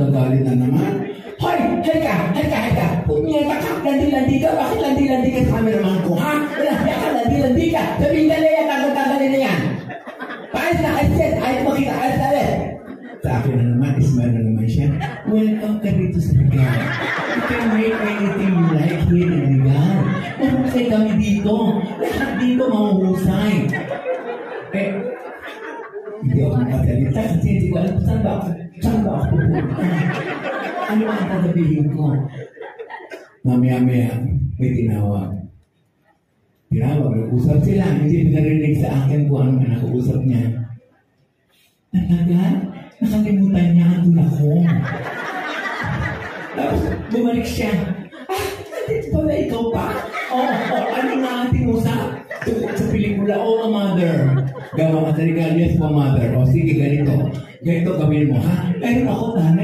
nagagalit na naman. Hoy! Halika! Punyeta ka! Landi-landi ka! Bakit landi-landi ka sa cameraman ko, ha? Landi ka! Landi-landi ka! Sabihin ka na yan! Tagal-tagalin na yan! Paayos na! Ayos makita! Ayos na rin! Sa akin na naman, ismail na naman siya. Welcome ka dito sa lugar. You can make anything you like here in lugar. Mahusay kami dito. Lahat dito mahuhusay. Hindi ako nakasalita kasi hindi ko alam saan ba ako pupunta. Ano ang sasabihin ko? Mamaya-maya, may tinawag. Nag-usap sila. Hindi narinig sa akin kung ano na nag-usap niya. Natagal? Nakalimutan niya ang ako. Tapos bumalik siya. Nandito pala ikaw pa? Ano nga ating usap? Sa pelikula, a mother. Gawa ka sa regalo niya sa mother. Sige, ganito. Ganito gawin mo, ha? Pero ako, tanay.